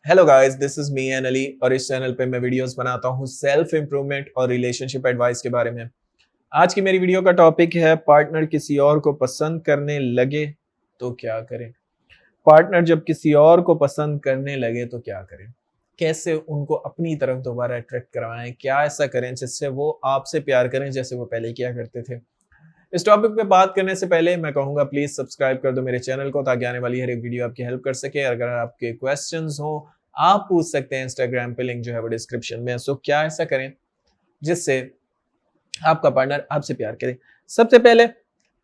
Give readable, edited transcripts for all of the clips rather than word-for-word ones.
Hello guys, this is me N Ali और इस channel पे मैं वीडियोस बनाता हूँ सेल्फ इम्प्रूवमेंट और रिलेशनशिप एडवाइस के बारे में। आज की मेरी वीडियो का टॉपिक है पार्टनर किसी और को पसंद करने लगे तो क्या करें। पार्टनर जब किसी और को पसंद करने लगे तो क्या करें, कैसे उनको अपनी तरफ दोबारा अट्रैक्ट करवाएं, क्या ऐसा करें जिससे वो आपसे प्यार करें जैसे वो पहले किया करते थे। इस टॉपिक पे बात करने से पहले मैं कहूँगा प्लीज सब्सक्राइब कर दो मेरे चैनल को ताकि आने वाली हर एक वीडियो आपकी हेल्प कर सके। अगर आपके क्वेश्चंस हो आप पूछ सकते हैं, इंस्टाग्राम पे लिंक जो है वो डिस्क्रिप्शन में है। सो क्या ऐसा करें जिससे आपका पार्टनर आपसे प्यार करे। सबसे पहले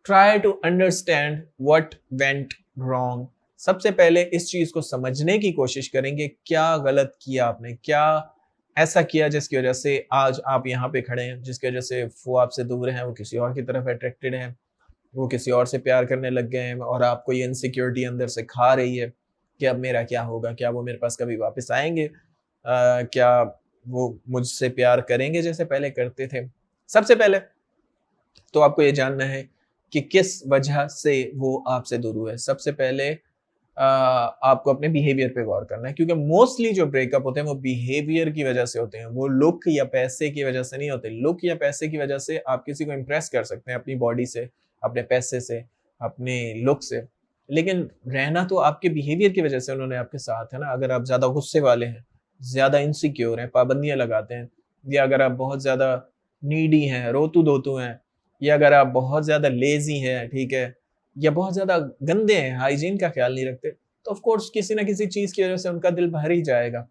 try to understand what went wrong. सबसे पहले इस चीज को समझने की कोशिश करेंगे क्या गलत किया आपने, क्या ऐसा किया जिसकी वजह से आज आप यहाँ पे खड़े हैं, जिसकी वजह से वो आपसे दूर हैं, वो किसी और की तरफ अट्रैक्टेड हैं, वो किसी और से प्यार करने लग गए हैं और आपको ये इनसिक्योरिटी अंदर से खा रही है कि अब मेरा क्या होगा, क्या वो मेरे पास कभी वापस आएंगे, क्या वो मुझसे प्यार करेंगे जैसे पहले करते थे। सबसे पहले तो आपको ये जानना है कि किस वजह से वो आपसे दूर हुए। सबसे पहले आपको अपने बिहेवियर पे गौर करना है, क्योंकि मोस्टली जो ब्रेकअप होते हैं वो बिहेवियर की वजह से होते हैं, वो लुक या पैसे की वजह से नहीं होते। लुक या पैसे की वजह से आप किसी को इम्प्रेस कर सकते हैं अपनी बॉडी से, अपने पैसे से, अपने लुक से, लेकिन रहना तो आपके बिहेवियर की वजह से उन्होंने आपके साथ है ना। अगर आप ज्यादा गुस्से वाले हैं, ज्यादा इनसिक्योर हैं, पाबंदियां लगाते हैं, या अगर आप बहुत ज्यादा नीडी हैं, रोतू दोतू हैं, या अगर आप बहुत ज्यादा लेजी हैं, ठीक है, या बहुत ज्यादा गंदे हैं, हाइजीन का ख्याल नहीं रखते, तो ऑफ कोर्स किसी ना किसी चीज की वजह से उनका दिल भर ही जाएगा,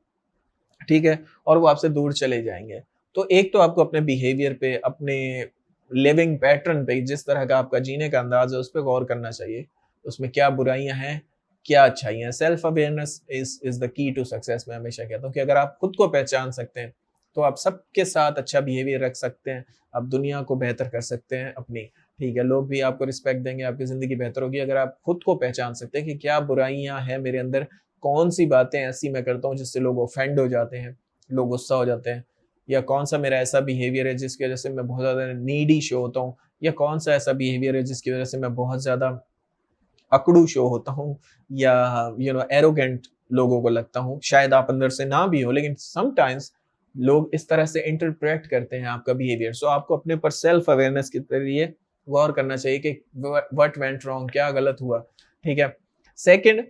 ठीक है, और वो आपसे दूर चले जाएंगे। तो एक तो आपको अपने बिहेवियर पे, अपने लिविंग पैटर्न पे, जिस तरह का आपका जीने का अंदाज है उस पर गौर करना चाहिए। उसमें क्या बुराइयां हैं, क्या अच्छाइयां हैं। Self awareness is the key to success. मैं हमेशा कहता हूँ कि अगर आप खुद को पहचान सकते हैं तो आप सबके साथ अच्छा बिहेवियर रख सकते हैं, आप दुनिया को बेहतर कर सकते हैं अपनी, ठीक है, लोग भी आपको रिस्पेक्ट देंगे, आपकी जिंदगी बेहतर होगी। अगर आप खुद को पहचान सकते हैं कि क्या बुराइयां हैं मेरे अंदर, कौन सी बातें ऐसी मैं करता हूँ जिससे लोग ऑफेंड हो जाते हैं, लोग गुस्सा हो जाते हैं, या कौन सा मेरा ऐसा बिहेवियर है जिसकी वजह से मैं बहुत ज्यादा नीडी शो होता हूँ, या कौन सा ऐसा बिहेवियर है जिसकी वजह से मैं बहुत ज्यादा अकड़ू शो होता हूँ, या एरोगेंट लोगों को लगता हूँ। शायद आप अंदर से ना भी हो, लेकिन समटाइम्स लोग इस तरह से इंटरप्रेट करते हैं आपका बिहेवियर। सो आपको अपने ऊपर सेल्फ अवेयरनेस के जरिए गौर करना चाहिए कि व्हाट वेंट रॉन्ग, क्या गलत हुआ, ठीक है। सेकंड,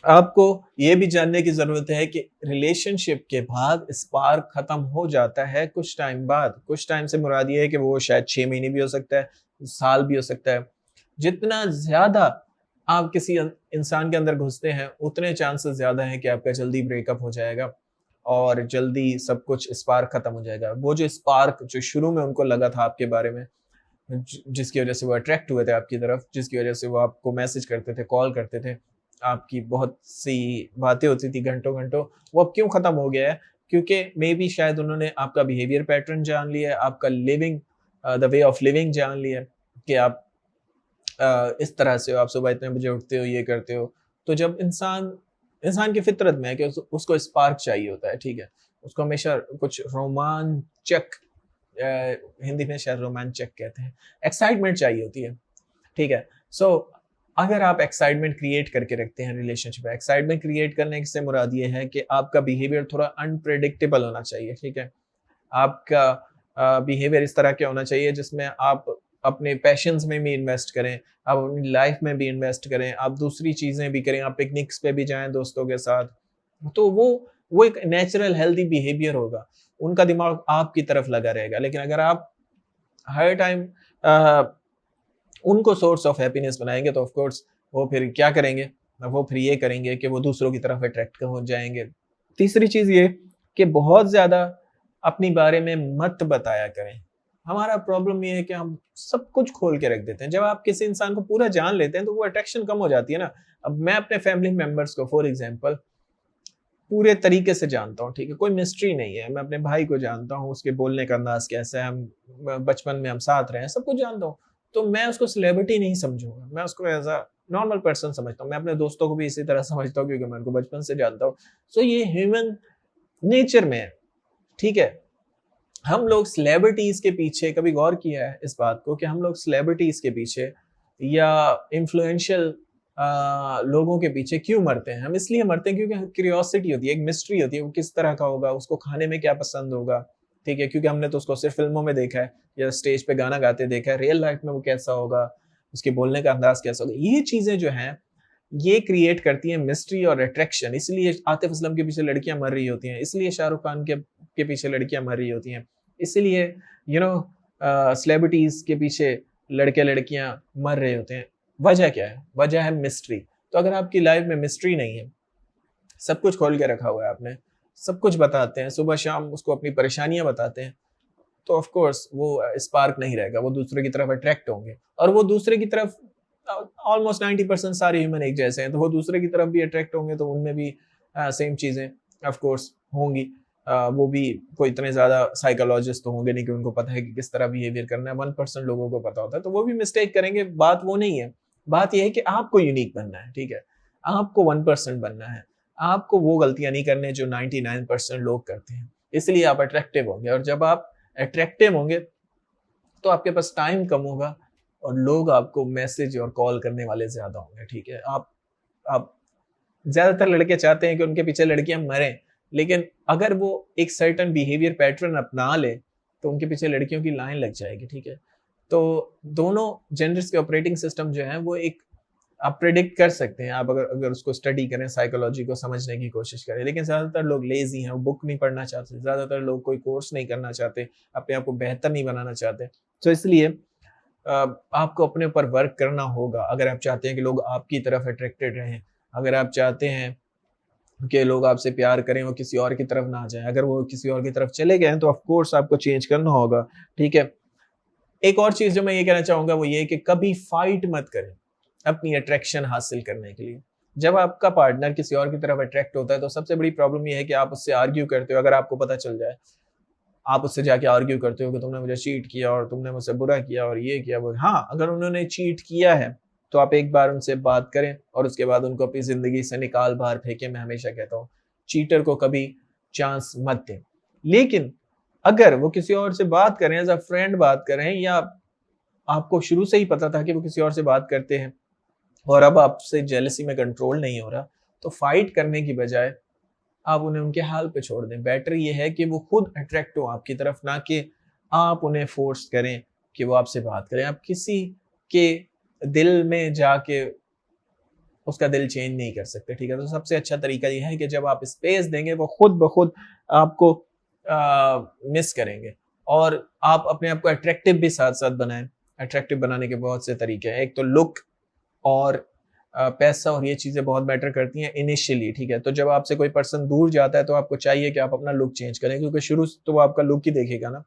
आपको ये भी जानने की जरूरत है कि रिलेशनशिप के बाद स्पार्क खत्म हो जाता है कुछ टाइम बाद। कुछ टाइम से मुराद ये है कि वो शायद 6 महीने भी हो सकता है, साल भी हो सकता है। जितना ज्यादा आप किसी इंसान के अंदर घुसते हैं उतने चांसेस ज्यादा हैं कि आपका जल्दी ब्रेकअप हो जाएगा और जल्दी सब कुछ स्पार्क खत्म हो जाएगा। वो जो स्पार्क जो शुरू में उनको लगा था आपके बारे में, जिसकी वजह से वो अट्रैक्ट हुए थे आपकी तरफ, जिसकी वजह से वो आपको मैसेज करते थे, कॉल करते थे, आपकी बहुत सी बातें होती थी घंटों घंटों, वो अब क्यों खत्म हो गया है? क्योंकि मे बी शायद उन्होंने आपका बिहेवियर पैटर्न जान लिया है, आपका living the way of living जान लिया है कि आप इस तरह से हो, आप सुबह इतने बजे उठते हो, ये करते हो। तो जब इंसान इंसान की फितरत में है कि उसको स्पार्क चाहिए होता है, ठीक है, उसको हमेशा कुछ रोमांचक, हिंदी में शायद रोमांचक कहते हैं, एक्साइटमेंट चाहिए होती है, ठीक है। सो अगर आप एक्साइटमेंट क्रिएट करके रखते हैं रिलेशनशिप में, एक्साइटमेंट क्रिएट करने से मुराद ये है कि आपका बिहेवियर थोड़ा अनप्रेडिक्टेबल होना चाहिए, ठीक है। आपका बिहेवियर इस तरह का होना चाहिए जिसमें आप अपने पैशंस में भी इन्वेस्ट करें, आप अपनी लाइफ में भी इन्वेस्ट करें, आप दूसरी चीजें भी करें, आप पिकनिक्स पे भी जाएं दोस्तों के साथ। तो वो एक नेचुरल हेल्दी बिहेवियर होगा, उनका दिमाग आपकी तरफ लगा रहेगा। लेकिन अगर आप हर टाइम उनको सोर्स ऑफ हैप्पीनेस बनाएंगे तो ऑफ कोर्स वो फिर क्या करेंगे, वो फिर ये करेंगे कि वो दूसरों की तरफ अट्रैक्ट हो जाएंगे। तीसरी चीज ये कि बहुत ज्यादा अपनी बारे में मत बताया करें। हमारा प्रॉब्लम ये है कि हम सब कुछ खोल के रख देते हैं। जब आप किसी इंसान को पूरा जान लेते हैं तो वो अट्रैक्शन कम हो जाती है ना। अब मैं अपने फैमिली मेंबर्स को फॉर एग्जांपल पूरे तरीके से जानता हूँ, ठीक है, कोई मिस्ट्री नहीं है। मैं अपने भाई को जानता हूँ, उसके बोलने का अंदाज कैसा है, हम बचपन में हम साथ रहे हैं, सब कुछ जानता हूँ। तो मैं उसको सेलिब्रिटी नहीं समझूंगा, मैं उसको एज अ नॉर्मल पर्सन समझता हूँ। मैं अपने दोस्तों को भी इसी तरह समझता हूँ क्योंकि मैं उनको बचपन से जानता हूँ। सो ये ह्यूमन नेचर में है, ठीक है। हम लोग सेलिब्रिटीज के पीछे, कभी गौर किया है इस बात को कि हम लोग सेलिब्रिटीज के पीछे या इन्फ्लुएंशियल लोगों के पीछे क्यों मरते हैं? हम इसलिए मरते हैं क्योंकि क्यूरियोसिटी होती है, एक मिस्ट्री होती है, वो किस तरह का होगा, उसको खाने में क्या पसंद होगा, ठीक है? क्योंकि हमने तो उसको सिर्फ फिल्मों में देखा है या स्टेज पे गाना गाते देखा है, रियल लाइफ में वो कैसा होगा, उसके बोलने का अंदाज कैसा होगा। ये चीजें जो हैं ये क्रिएट करती हैं मिस्ट्री और अट्रैक्शन। इसलिए आतिफ असलम के पीछे लड़कियां मर रही होती हैं, इसलिए शाहरुख खान के पीछे लड़कियां मर रही होती हैं, इसलिए सेलिब्रिटीज के पीछे लड़के लड़कियां मर रहे होते हैं। वजह क्या है? वजह है मिस्ट्री। तो अगर आपकी लाइफ में मिस्ट्री नहीं है, सब कुछ खोल के रखा हुआ है आपने, सब कुछ बताते हैं, सुबह शाम उसको अपनी परेशानियां बताते हैं, तो ऑफ कोर्स वो स्पार्क नहीं रहेगा, वो दूसरे की तरफ अट्रैक्ट होंगे। और वो दूसरे की तरफ ऑलमोस्ट 90% सारे ह्यूमन एक जैसे हैं, तो वो दूसरे की तरफ भी अट्रैक्ट होंगे, तो उनमें भी सेम चीजें ऑफ कोर्स होंगी। वो भी कोई इतने ज्यादा साइकोलॉजिस्ट तो होंगे नहीं कि उनको पता है कि किस तरह बिहेवियर करना है। 1% लोगों को पता होता है, तो वो भी मिस्टेक करेंगे। बात वो नहीं है, बात यह है कि आपको यूनिक बनना है, ठीक है? आपको 1% बनना है, आपको वो गलतियां नहीं करनी जो 99% लोग करते हैं, इसलिए आप अट्रैक्टिव होंगे। और जब आप अट्रैक्टिव होंगे तो आपके पास टाइम कम होगा और लोग आपको मैसेज और कॉल करने वाले ज्यादा होंगे, ठीक है? आप ज्यादातर लड़के चाहते हैं कि उनके पीछे लड़कियां मरें, लेकिन अगर वो एक सर्टेन बिहेवियर पैटर्न अपना ले तो उनके पीछे लड़कियों की लाइन लग जाएगी, ठीक है? तो दोनों जेंडर्स के ऑपरेटिंग सिस्टम जो है वो एक आप प्रेडिक्ट कर सकते हैं, आप अगर उसको स्टडी करें, साइकोलॉजी को समझने की कोशिश करें। लेकिन ज्यादातर लोग लेजी हैं, वो बुक नहीं पढ़ना चाहते, ज्यादातर लोग कोई कोर्स नहीं करना चाहते, अपने आप को बेहतर नहीं बनाना चाहते। तो इसलिए आपको अपने ऊपर वर्क करना होगा अगर आप चाहते हैं कि लोग आपकी तरफ अट्रैक्टेड रहें, अगर आप चाहते हैं कि लोग आपसे प्यार करें, वो किसी और की तरफ ना जाएं। अगर वो किसी और की तरफ चले गए हैं तो ऑफ कोर्स आपको चेंज करना होगा, ठीक है? एक और चीज जो मैं ये कहना चाहूंगा वो ये कि कभी फाइट मत करें अपनी अट्रैक्शन हासिल करने के लिए। जब आपका पार्टनर किसी और की तरफ अट्रैक्ट होता है तो सबसे बड़ी प्रॉब्लम ये है कि आप उससे आर्ग्यू करते हो। अगर आपको पता चल जाए, आप उससे जाके आर्ग्यू करते हो कि तुमने मुझे चीट किया और तुमने मुझसे बुरा किया और ये किया वो। हाँ, अगर उन्होंने चीट किया है तो आप एक बार उनसे बात करें और उसके बाद उनको अपनी जिंदगी से निकाल बाहर फेंके। मैं हमेशा कहता हूँ चीटर को कभी चांस मत दें। लेकिन अगर वो किसी और से बात करें, एज अ फ्रेंड बात करें, या आपको शुरू से ही पता था कि वो किसी और से बात करते हैं और अब आपसे जेलसी में कंट्रोल नहीं हो रहा, तो फाइट करने की बजाय आप उन्हें उनके हाल पे छोड़ दें। बेटर ये है कि वो खुद अट्रैक्ट हो आपकी तरफ, ना कि आप उन्हें फोर्स करें कि वो आपसे बात करें। आप किसी के दिल में जाके उसका दिल चेंज नहीं कर सकते, ठीक है? तो सबसे अच्छा तरीका ये है कि जब आप स्पेस देंगे वो खुद ब खुद आपको मिस करेंगे। और आप अपने आप को अट्रैक्टिव भी साथ साथ बनाएं। अट्रैक्टिव बनाने के बहुत से तरीके हैं। एक तो लुक और पैसा और ये चीजें बहुत मैटर करती हैं इनिशियली, ठीक है? तो जब आपसे कोई पर्सन दूर जाता है तो आपको चाहिए कि आप अपना लुक चेंज करें, क्योंकि शुरू से तो वो आपका लुक ही देखेगा ना।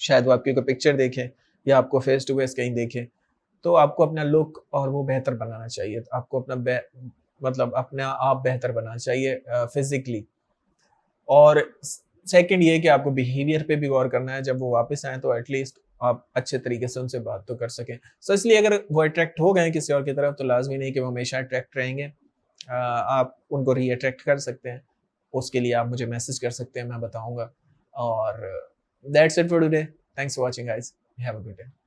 शायद वो आपकी कोई पिक्चर देखे या आपको फेस टू फेस कहीं देखे, तो आपको अपना लुक और वो बेहतर बनाना चाहिए। तो आपको मतलब अपना आप बेहतर बनाना चाहिए फिजिकली। और सेकंड ये कि आपको बिहेवियर पे भी गौर करना है। जब वो वापस आए तो एटलीस्ट आप अच्छे तरीके से उनसे बात तो कर सकें। सो इसलिए अगर वो अट्रैक्ट हो गए किसी और की तरफ तो लाजमी नहीं कि वो हमेशा अट्रैक्ट रहेंगे। आप उनको री अट्रैक्ट कर सकते हैं। उसके लिए आप मुझे मैसेज कर सकते हैं, मैं बताऊंगा। और that's it for today. Thanks for watching guys. Have a good day.